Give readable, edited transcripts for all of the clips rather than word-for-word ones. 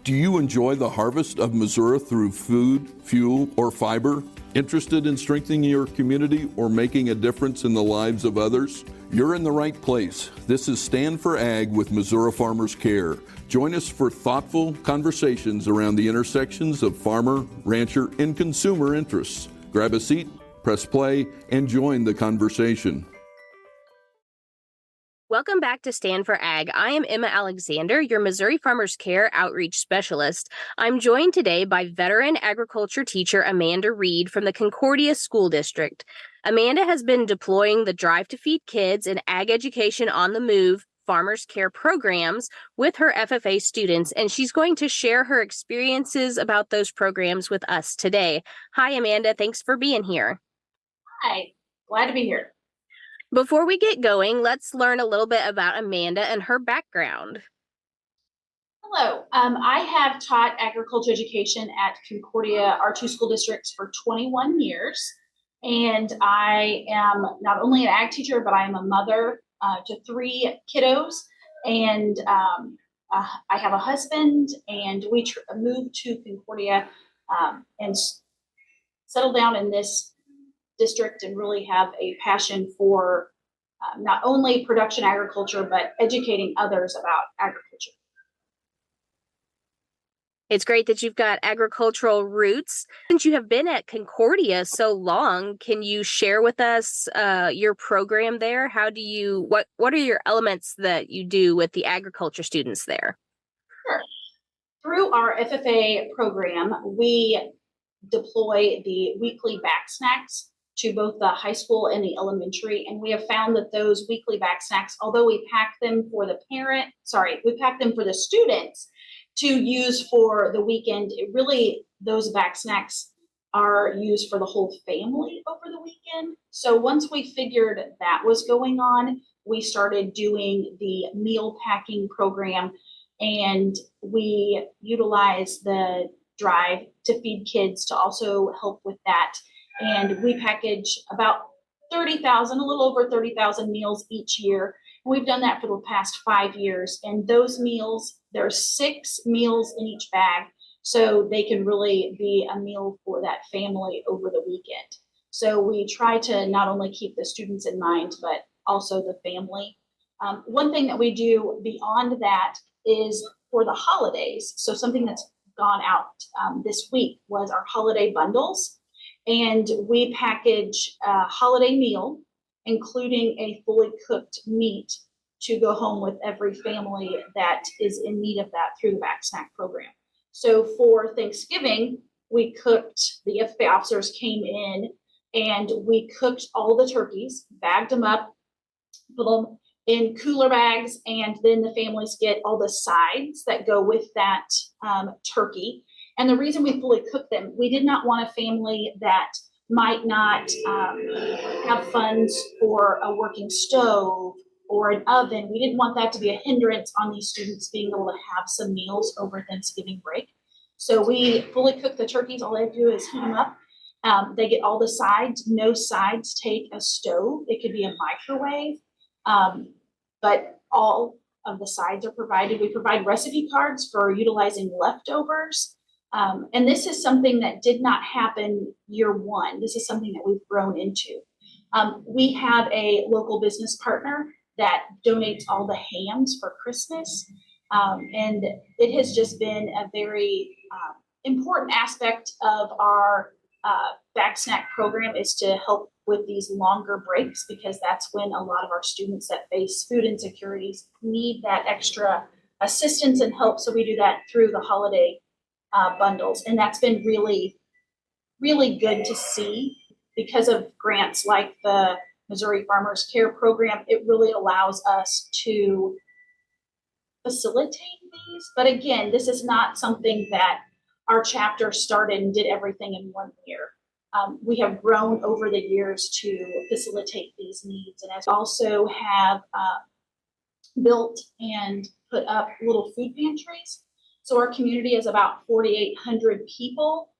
Do you enjoy the harvest of Missouri through food, fuel, or fiber? Interested in strengthening your community or making a difference in the lives of others? You're in the right place. This is Stand for Ag with Missouri Farmers Care. Join us for thoughtful conversations around the intersections of farmer, rancher, and consumer interests. Grab a seat, press play, and join the conversation. Welcome back to Stand for Ag. I am Emma Alexander, your Missouri Farmers Care Outreach Specialist. I'm joined today by veteran agriculture teacher Amanda Reed from the Concordia School District. Amanda has been deploying the Drive to Feed Kids and Ag Education on the Move Farmers Care programs with her FFA students, and she's going to share her experiences about those programs with us today. Hi, Amanda. Thanks for being here. Hi. Glad to be here. Before we get going, let's learn a little bit about Amanda and her background. Hello. I have taught agriculture education at Concordia, our two school districts, for 21 years. And I am not only an ag teacher, but I am a mother to 3 kiddos. And I have a husband, and we moved to Concordia and settled down in this district and really have a passion for not only production agriculture, but educating others about agriculture. It's great that you've got agricultural roots. Since you have been at Concordia so long, can you share with us your program there? What are your elements that you do with the agriculture students there? Sure. Through our FFA program, we deploy the weekly back snacks to both the high school and the elementary. And we have found that those weekly back snacks, although we pack them for the students to use for the weekend, those back snacks are used for the whole family over the weekend. So once we figured that was going on, we started doing the meal packing program, and we utilize the Drive to Feed Kids to also help with that. And we package about 30,000, a little over 30,000 meals each year. We've done that for the past 5 years. And those meals, there's 6 meals in each bag. So they can really be a meal for that family over the weekend. So we try to not only keep the students in mind, but also the family. One thing that we do beyond that is for the holidays. So something that's gone out this week was our holiday bundles. And we package a holiday meal, including a fully cooked meat, to go home with every family that is in need of that through the back snack program. So for Thanksgiving, the FFA officers came in and we cooked all the turkeys, bagged them up, put them in cooler bags, and then the families get all the sides that go with that turkey. And the reason we fully cooked them, we did not want a family that might not have funds for a working stove or an oven. We didn't want that to be a hindrance on these students being able to have some meals over Thanksgiving break. So we fully cook the turkeys. All they have to do is heat them up. They get all the sides. No sides take a stove. It could be a microwave, but all of the sides are provided. We provide recipe cards for utilizing leftovers. And this is something that did not happen year one. This is something that we've grown into. We have a local business partner that donates all the hams for Christmas. And it has just been a very important aspect of our back snack program, is to help with these longer breaks, because that's when a lot of our students that face food insecurities need that extra assistance and help. So we do that through the holiday bundles. And that's been really, really good to see. Because of grants like the Missouri Farmers Care Program, it really allows us to facilitate these. But again, this is not something that our chapter started and did everything in 1 year. We have grown over the years to facilitate these needs. And I also have built and put up little food pantries. So our community is about 4,800 people,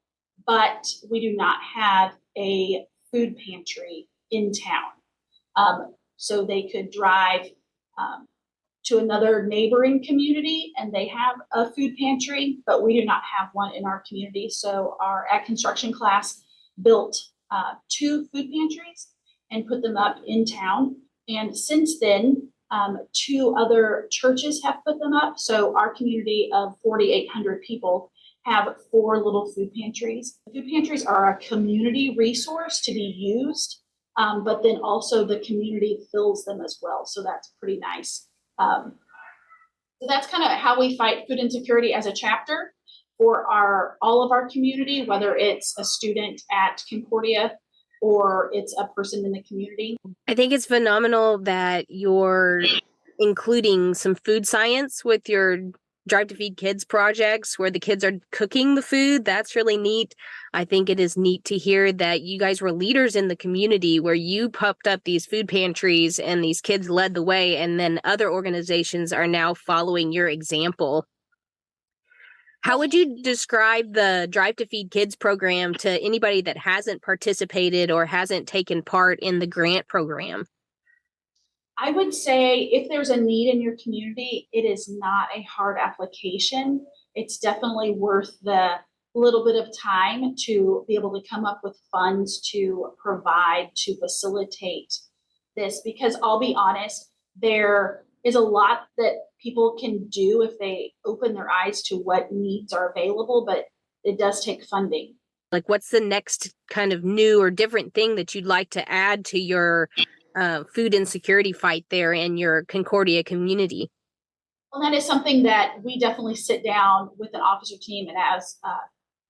but we do not have a food pantry in town. So they could drive to another neighboring community, and they have a food pantry, but we do not have one in our community. So our ag construction class built 2 food pantries and put them up in town. And since then, 2 other churches have put them up. So our community of 4,800 people have 4 little food pantries. Food pantries are a community resource to be used, but then also the community fills them as well. So that's pretty nice. So that's kind of how we fight food insecurity as a chapter for all of our community, whether it's a student at Concordia or it's a person in the community. I think it's phenomenal that you're including some food science with your Drive to Feed Kids projects where the kids are cooking the food. That's really neat. I think it is neat to hear that you guys were leaders in the community where you popped up these food pantries and these kids led the way, and then other organizations are now following your example. How would you describe the Drive to Feed Kids program to anybody that hasn't participated or hasn't taken part in the grant program? I would say if there's a need in your community, it is not a hard application. It's definitely worth the little bit of time to be able to come up with funds to provide, to facilitate this, because I'll be honest, there is a lot that people can do if they open their eyes to what needs are available, but it does take funding. Like, what's the next kind of new or different thing that you'd like to add to your food insecurity fight there in your Concordia community? Well, that is something that we definitely sit down with an officer team and as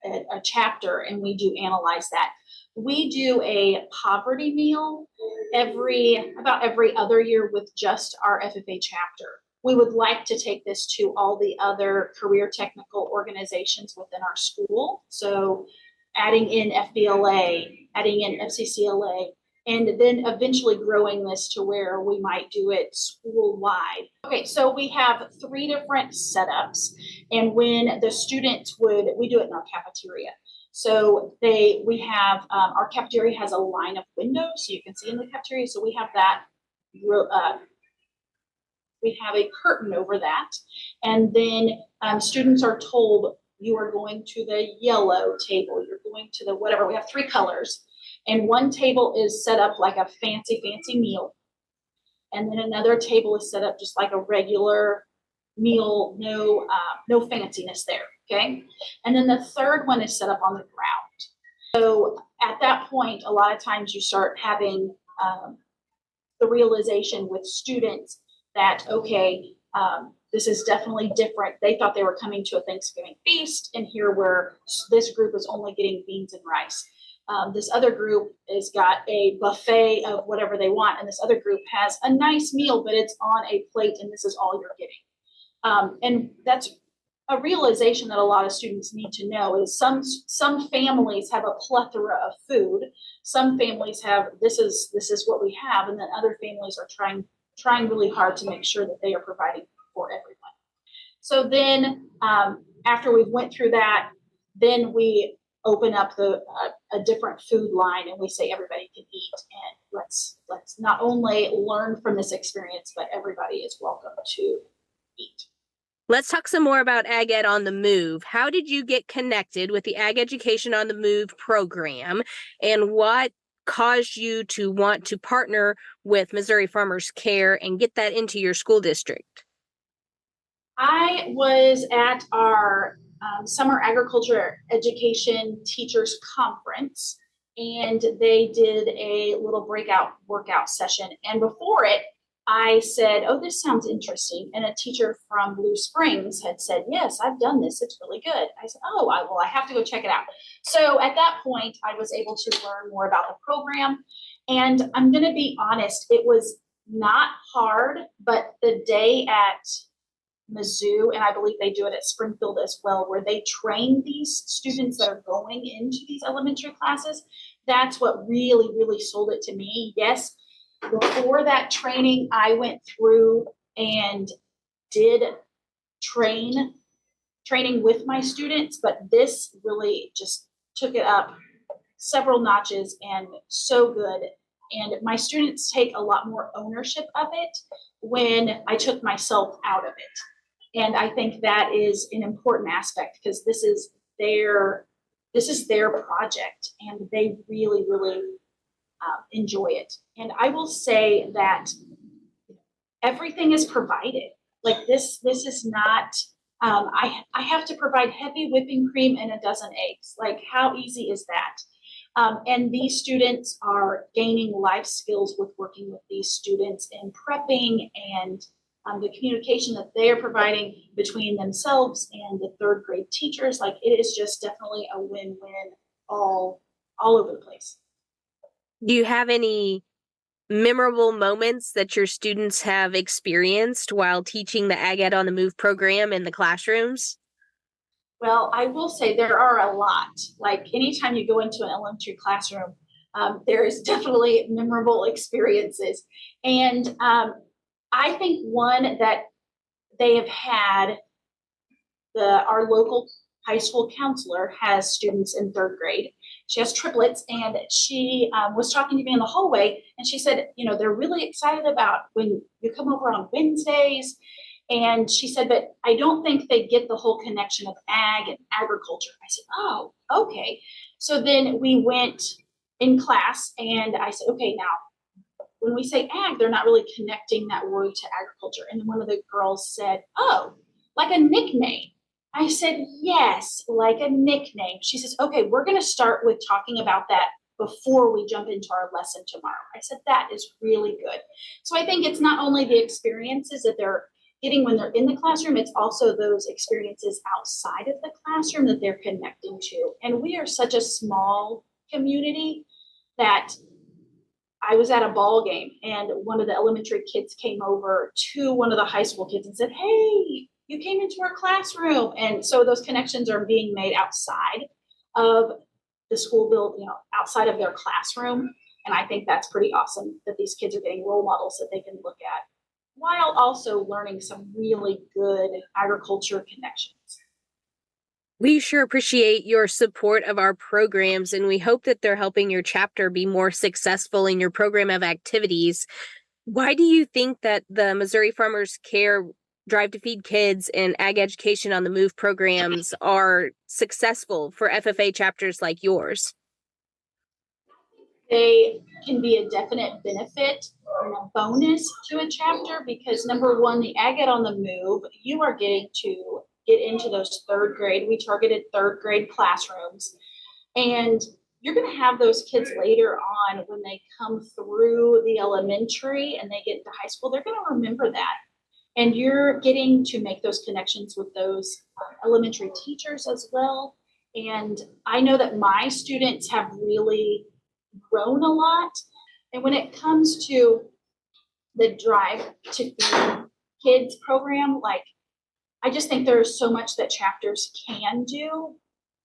a chapter, and we do analyze that. We do a poverty meal about every other year with just our FFA chapter. We would like to take this to all the other career technical organizations within our school. So adding in FBLA, adding in FCCLA, and then eventually growing this to where we might do it school-wide. Okay, so we have 3 different setups, and when the students we do it in our cafeteria. So we have, our cafeteria has a line of windows, so you can see in the cafeteria, so we have that, we have a curtain over that, and then students are told, you are going to the yellow table, you're going to the whatever, we have 3 colors. And one table is set up like a fancy meal. And then another table is set up just like a regular meal, no fanciness there, okay? And then the third one is set up on the ground. So at that point, a lot of times you start having the realization with students that, okay, this is definitely different. They thought they were coming to a Thanksgiving feast, and here where this group is only getting beans and rice. This other group has got a buffet of whatever they want, and this other group has a nice meal, but it's on a plate, and this is all you're getting. And that's a realization that a lot of students need to know is some families have a plethora of food. Some families have this is what we have, and then other families are trying really hard to make sure that they are providing for everyone. So then after we've went through that, then we open up a different food line, and we say everybody can eat, and let's not only learn from this experience, but everybody is welcome to eat. Let's talk some more about Ag Ed on the Move. How did you get connected with the Ag Education on the Move program, and what caused you to want to partner with Missouri Farmers Care and get that into your school district? I was at our summer agriculture education teachers conference, and they did a little breakout workout session. And before it, I said, oh, this sounds interesting. And a teacher from Blue Springs had said, yes, I've done this. It's really good. I said, oh, I have to go check it out. So at that point, I was able to learn more about the program. And I'm going to be honest, it was not hard, but the day at Mizzou, and I believe they do it at Springfield as well, where they train these students that are going into these elementary classes, that's what really, really sold it to me. Yes, before that training, I went through and did training with my students, but this really just took it up several notches and so good. And my students take a lot more ownership of it, when I took myself out of it. And I think that is an important aspect because this is their project and they really, really enjoy it. And I will say that everything is provided. Like this is not, I have to provide heavy whipping cream and a dozen eggs. Like how easy is that? And these students are gaining life skills with working with these students and prepping and the communication that they are providing between themselves and the third grade teachers. Like it is just definitely a win-win all over the place. Do you have any memorable moments that your students have experienced while teaching the Ag Ed on the Move program in the classrooms? Well, I will say there are a lot. Like anytime you go into an elementary classroom, there is definitely memorable experiences. And I think one that they have had, our local high school counselor has students in third grade. She has triplets, and she was talking to me in the hallway, and she said, they're really excited about when you come over on Wednesdays. And she said, but I don't think they get the whole connection of ag and agriculture. I said, oh, okay. So then we went in class, and I said, okay, now when we say ag, they're not really connecting that word to agriculture. And then one of the girls said, oh, like a nickname. I said, yes, like a nickname. She says, okay, we're going to start with talking about that before we jump into our lesson tomorrow. I said, that is really good. So I think it's not only the experiences that they're getting when they're in the classroom, it's also those experiences outside of the classroom that they're connecting to. And we are such a small community that I was at a ball game and one of the elementary kids came over to one of the high school kids and said, hey, you came into our classroom. And so those connections are being made outside of the school building, outside of their classroom. And I think that's pretty awesome that these kids are getting role models that they can look at while also learning some really good agriculture connections. We sure appreciate your support of our programs, and we hope that they're helping your chapter be more successful in your program of activities. Why do you think that the Missouri Farmers Care Drive to Feed Kids and Ag Education on the Move programs are successful for FFA chapters like yours? They can be a definite benefit and a bonus to a chapter because number one, the Ag Ed on the Move, you are getting to get into those third grade. We targeted third grade classrooms. And you're going to have those kids later on when they come through the elementary and they get into high school. They're going to remember that. And you're getting to make those connections with those elementary teachers as well. And I know that my students have really grown a lot. And when it comes to the Drive to Feed Kids program, I just think there's so much that chapters can do,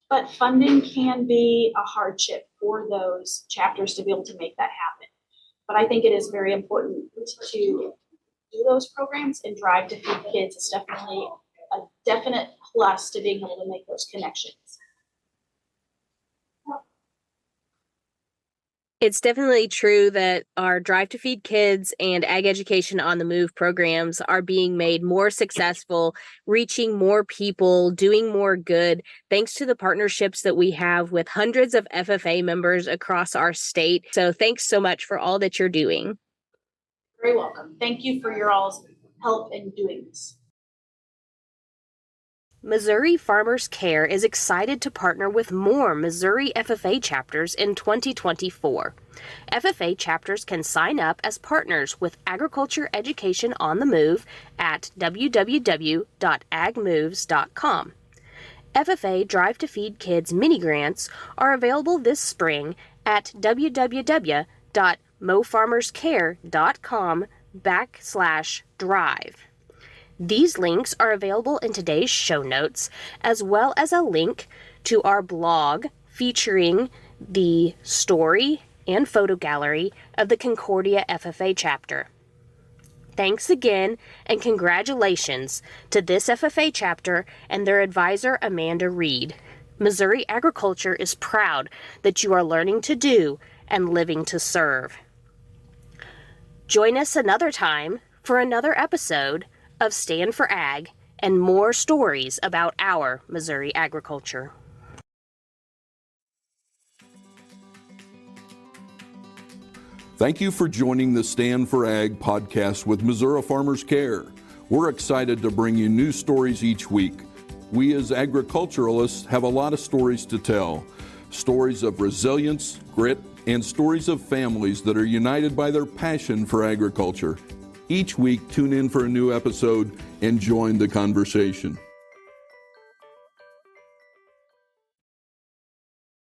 but funding can be a hardship for those chapters to be able to make that happen. But I think it is very important to do those programs, and Drive to Feed Kids is definitely a definite plus to being able to make those connections. It's definitely true that our Drive to Feed Kids and Ag Education on the Move programs are being made more successful, reaching more people, doing more good, thanks to the partnerships that we have with hundreds of FFA members across our state. So thanks so much for all that you're doing. Very welcome. Thank you for your all's help in doing this. Missouri Farmers Care is excited to partner with more Missouri FFA chapters in 2024. FFA chapters can sign up as partners with Agriculture Education on the Move at www.agmoves.com. FFA Drive to Feed Kids mini grants are available this spring at www.mofarmerscare.com/drive. These links are available in today's show notes, as well as a link to our blog featuring the story and photo gallery of the Concordia FFA chapter. Thanks again, and congratulations to this FFA chapter and their advisor, Amanda Reed. Missouri Agriculture is proud that you are learning to do and living to serve. Join us another time for another episode of Stand for Ag and more stories about our Missouri agriculture. Thank you for joining the Stand for Ag podcast with Missouri Farmers Care. We're excited to bring you new stories each week. We as agriculturalists have a lot of stories to tell. Stories of resilience, grit, and stories of families that are united by their passion for agriculture. Each week, tune in for a new episode and join the conversation.